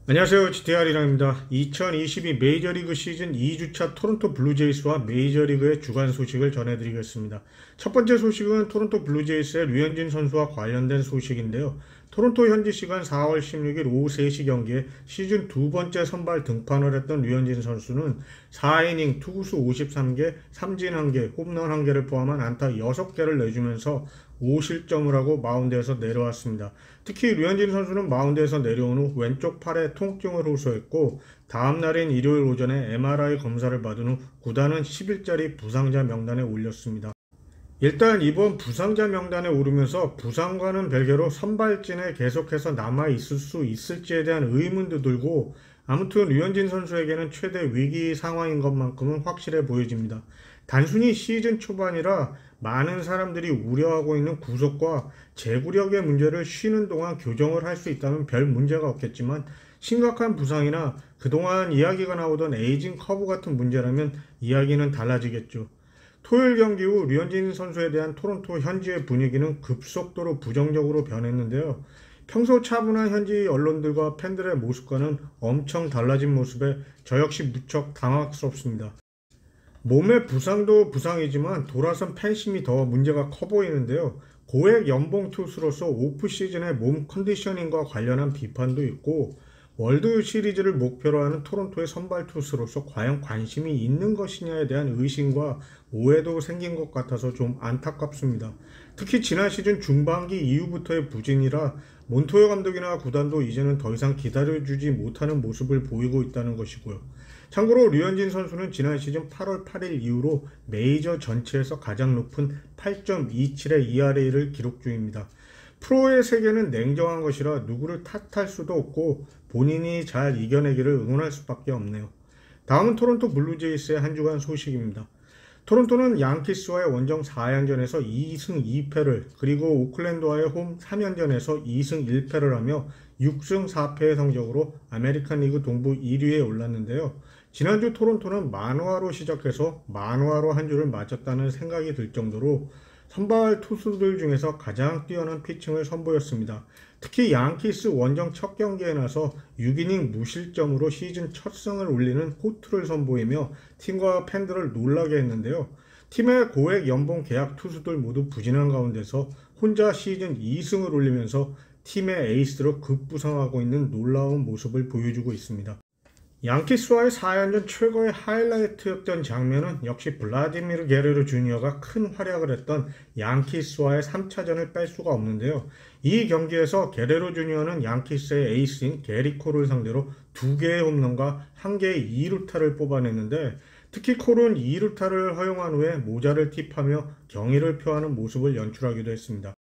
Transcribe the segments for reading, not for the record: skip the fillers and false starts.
안녕하세요. GTR이랑입니다. 2022 메이저리그 시즌 2주차 토론토 블루제이스와 메이저리그의 주간 소식을 전해드리겠습니다. 첫 번째 소식은 토론토 블루제이스의 류현진 선수와 관련된 소식인데요. 토론토 현지 시간 4월 16일 오후 3시 경기에 시즌 두 번째 선발 등판을 했던 류현진 선수는 4이닝 투구수 53개, 삼진 1개, 홈런 1개를 포함한 안타 6개를 내주면서 5실점을 하고 마운드에서 내려왔습니다. 특히 류현진 선수는 마운드에서 내려온 후 왼쪽 팔에 통증을 호소했고 다음 날인 일요일 오전에 MRI 검사를 받은 후 구단은 10일짜리 부상자 명단에 올렸습니다. 일단 이번 부상자 명단에 오르면서 부상과는 별개로 선발진에 계속해서 남아있을 수 있을지에 대한 의문도 들고 아무튼 류현진 선수에게는 최대 위기 상황인 것만큼은 확실해 보여집니다. 단순히 시즌 초반이라 많은 사람들이 우려하고 있는 구속과 제구력의 문제를 쉬는 동안 교정을 할 수 있다면 별 문제가 없겠지만 심각한 부상이나 그동안 이야기가 나오던 에이징 커브 같은 문제라면 이야기는 달라지겠죠. 토요일 경기 후 류현진 선수에 대한 토론토 현지의 분위기는 급속도로 부정적으로 변했는데요. 평소 차분한 현지 언론들과 팬들의 모습과는 엄청 달라진 모습에 저 역시 무척 당황스럽습니다. 몸의 부상도 부상이지만 돌아선 팬심이 더 문제가 커 보이는데요. 고액 연봉 투수로서 오프 시즌의 몸 컨디셔닝과 관련한 비판도 있고 월드 시리즈를 목표로 하는 토론토의 선발 투수로서 과연 관심이 있는 것이냐에 대한 의심과 오해도 생긴 것 같아서 좀 안타깝습니다. 특히 지난 시즌 중반기 이후부터의 부진이라 몬토요 감독이나 구단도 이제는 더 이상 기다려주지 못하는 모습을 보이고 있다는 것이고요. 참고로 류현진 선수는 지난 시즌 8월 8일 이후로 메이저 전체에서 가장 높은 8.27의 ERA를 기록 중입니다. 프로의 세계는 냉정한 것이라 누구를 탓할 수도 없고 본인이 잘 이겨내기를 응원할 수밖에 없네요. 다음은 토론토 블루제이스의 한 주간 소식입니다. 토론토는 양키스와의 원정 4연전에서 2승 2패를 그리고 오클랜드와의 홈 3연전에서 2승 1패를 하며 6승 4패의 성적으로 아메리칸 리그 동부 1위에 올랐는데요. 지난주 토론토는 만화로 시작해서 만화로 한 주를 마쳤다는 생각이 들 정도로 선발 투수들 중에서 가장 뛰어난 피칭을 선보였습니다. 특히 양키스 원정 첫 경기에 나서 6이닝 무실점으로 시즌 첫 승을 올리는 호투를 선보이며 팀과 팬들을 놀라게 했는데요. 팀의 고액 연봉 계약 투수들 모두 부진한 가운데서 혼자 시즌 2승을 올리면서 팀의 에이스로 급부상하고 있는 놀라운 모습을 보여주고 있습니다. 양키스와의 4연전 최고의 하이라이트였던 장면은 역시 블라디미르 게레로 주니어가 큰 활약을 했던 양키스와의 3차전을 뺄 수가 없는데요. 이 경기에서 게레로 주니어는 양키스의 에이스인 게리 콜을 상대로 2개의 홈런과 1개의 2루타를 뽑아냈는데 특히 콜은 2루타를 허용한 후에 모자를 팁하며 경의를 표하는 모습을 연출하기도 했습니다.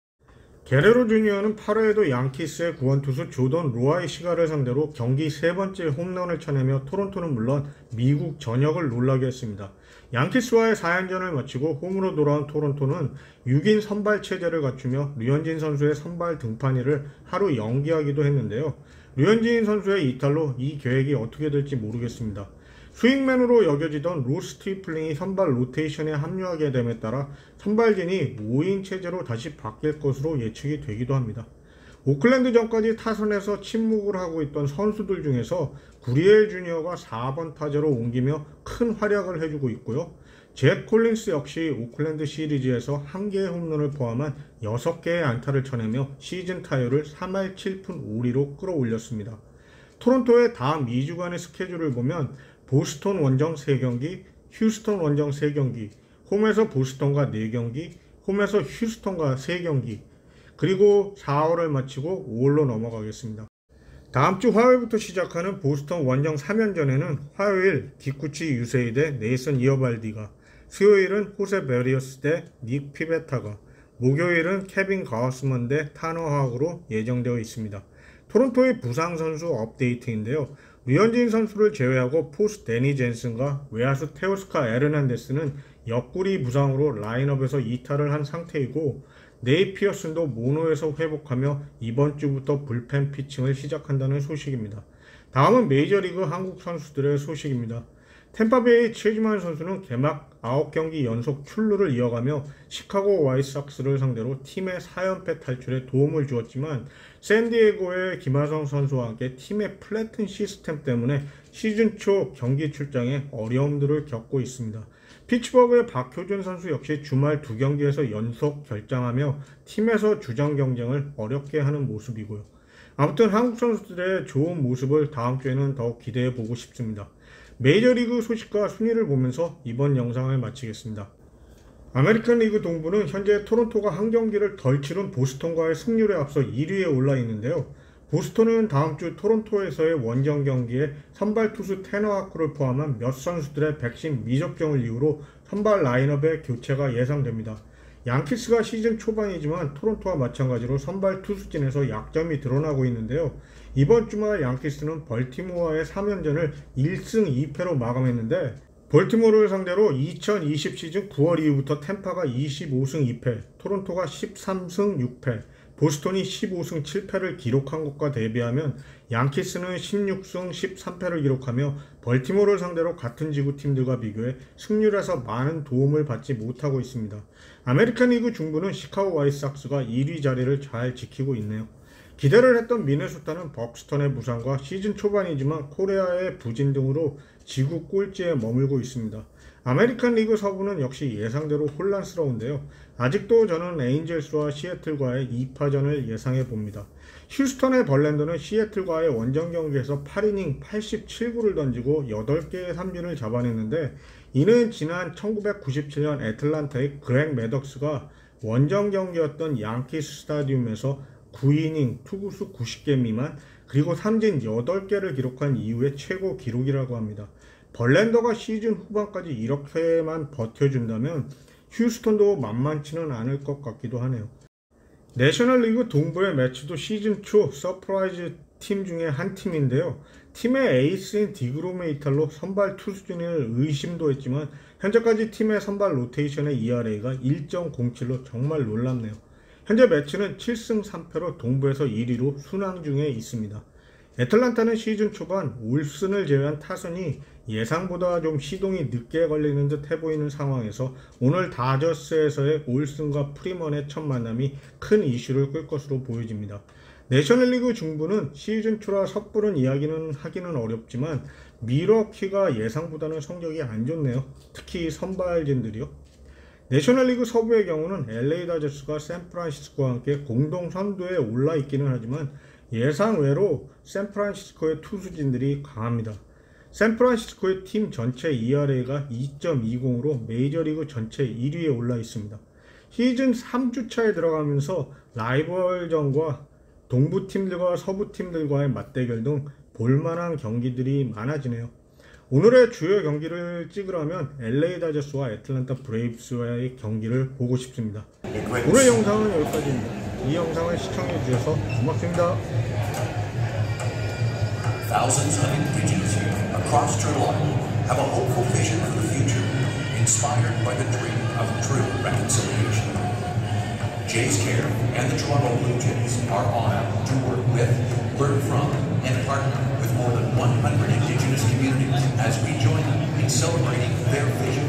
게레로 주니어는 8회에도 양키스의 구원투수 조던 로아이시가를 상대로 경기 세 번째 홈런을 쳐내며 토론토는 물론 미국 전역을 놀라게 했습니다. 양키스와의 4연전을 마치고 홈으로 돌아온 토론토는 6인 선발 체제를 갖추며 류현진 선수의 선발 등판일을 하루 연기하기도 했는데요. 류현진 선수의 이탈로 이 계획이 어떻게 될지 모르겠습니다. 스윙맨으로 여겨지던 루스 트리플링이 선발 로테이션에 합류하게 됨에 따라 선발진이 5인 체제로 다시 바뀔 것으로 예측이 되기도 합니다. 오클랜드전까지 타선에서 침묵을 하고 있던 선수들 중에서 구리엘 주니어가 4번 타자로 옮기며 큰 활약을 해주고 있고요. 잭 콜린스 역시 오클랜드 시리즈에서 1개의 홈런을 포함한 6개의 안타를 쳐내며 시즌 타율을 3할 7푼 5리로 끌어올렸습니다. 토론토의 다음 2주간의 스케줄을 보면 보스턴 원정 3경기, 휴스턴 원정 3경기, 홈에서 보스턴과 4경기, 홈에서 휴스턴과 3경기, 그리고 4월을 마치고 5월로 넘어가겠습니다. 다음 주 화요일부터 시작하는 보스턴 원정 3연전에는 화요일 기쿠치 유세이 대 네이선 이어발디가, 수요일은 호세 베리어스 대 닉 피베타가, 목요일은 케빈 가우스먼 대 타너 하악으로 예정되어 있습니다. 토론토의 부상 선수 업데이트인데요. 류현진 선수를 제외하고 포수 데니 젠슨과 외야수 테오스카 에르난데스는 옆구리 부상으로 라인업에서 이탈을 한 상태이고 네이 피어슨도 모노에서 회복하며 이번 주부터 불펜 피칭을 시작한다는 소식입니다. 다음은 메이저리그 한국 선수들의 소식입니다. 템파베이 최지만 선수는 개막 9경기 연속 출루를 이어가며 시카고 화이트삭스를 상대로 팀의 4연패 탈출에 도움을 주었지만 샌디에고의 김하성 선수와 함께 팀의 플래튼 시스템 때문에 시즌 초 경기 출장에 어려움들을 겪고 있습니다. 피츠버그의 박효준 선수 역시 주말 2경기에서 연속 결장하며 팀에서 주장 경쟁을 어렵게 하는 모습이고요. 아무튼 한국 선수들의 좋은 모습을 다음 주에는 더욱 기대해 보고 싶습니다. 메이저리그 소식과 순위를 보면서 이번 영상을 마치겠습니다. 아메리칸 리그 동부는 현재 토론토가 한 경기를 덜 치른 보스턴과의 승률에 앞서 1위에 올라 있는데요. 보스턴은 다음 주 토론토에서의 원정 경기에 선발 투수 테너 하크를 포함한 몇 선수들의 백신 미접종을 이유로 선발 라인업의 교체가 예상됩니다. 양키스가 시즌 초반이지만 토론토와 마찬가지로 선발 투수진에서 약점이 드러나고 있는데요. 이번 주말 양키스는 벌티모어와의 3연전을 1승 2패로 마감했는데 벌티모어를 상대로 2020 시즌 9월 이후부터 템파가 25승 2패, 토론토가 13승 6패, 보스턴이 15승 7패를 기록한 것과 대비하면 양키스는 16승 13패를 기록하며 벌티모어를 상대로 같은 지구팀들과 비교해 승률에서 많은 도움을 받지 못하고 있습니다. 아메리칸 리그 중부는 시카고 화이트삭스가 1위 자리를 잘 지키고 있네요. 기대를 했던 미네소타는 벅스턴의 부상과 시즌 초반이지만 코레아의 부진 등으로 지구 꼴찌에 머물고 있습니다. 아메리칸 리그 서부는 역시 예상대로 혼란스러운데요. 아직도 저는 에인젤스와 시애틀과의 2파전을 예상해 봅니다. 휴스턴의 벌랜더는 시애틀과의 원정 경기에서 8이닝 87구를 던지고 8개의 삼진을 잡아냈는데 이는 지난 1997년 애틀란타의 그렉 매덕스가 원정 경기였던 양키스 스타디움에서 9이닝 투구수 90개 미만 그리고 삼진 8개를 기록한 이후의 최고 기록이라고 합니다. 벌랜더가 시즌 후반까지 이렇게만 버텨준다면 휴스턴도 만만치는 않을 것 같기도 하네요. 내셔널리그 동부의 매치도 시즌 초 서프라이즈 팀 중에 한 팀인데요. 팀의 에이스인 디그로메 이탈로 선발 투수진을 의심도 했지만 현재까지 팀의 선발 로테이션의 ERA가 1.07로 정말 놀랍네요. 현재 매치는 7승 3패로 동부에서 1위로 순항 중에 있습니다. 애틀란타는 시즌 초반 올슨을 제외한 타선이 예상보다 좀 시동이 늦게 걸리는 듯 해보이는 상황에서 오늘 다저스에서의 올슨과 프리먼의 첫 만남이 큰 이슈를 끌 것으로 보여집니다. 내셔널리그 중부는 시즌 초라 섣부른 이야기는 하기는 어렵지만 밀워키가 예상보다는 성적이 안 좋네요. 특히 선발진들이요. 내셔널리그 서부의 경우는 LA 다저스가 샌프란시스코와 함께 공동 선두에 올라 있기는 하지만 예상외로 샌프란시스코의 투수진들이 강합니다. 샌프란시스코의 팀 전체 ERA가 2.20으로 메이저리그 전체 1위에 올라 있습니다. 시즌 3주차에 들어가면서 라이벌전과 동부팀들과 서부팀들과의 맞대결 등 볼만한 경기들이 많아지네요. 오늘의 주요 경기를 찍으려면 LA 다저스와 애틀랜타 브레이브스와의 경기를 보고 싶습니다. 오늘 영상은 여기까지입니다. 이 영상을 시청해 주셔서 고맙습니다. Thousands of indigenous youth across Turtle Island have a hopeful vision for the future, inspired by the dream of true reconciliation. Jays Care and the Toronto Blue Jays are honored to work with, learn from, and partner with more than 100 indigenous communities as we join them in celebrating their vision.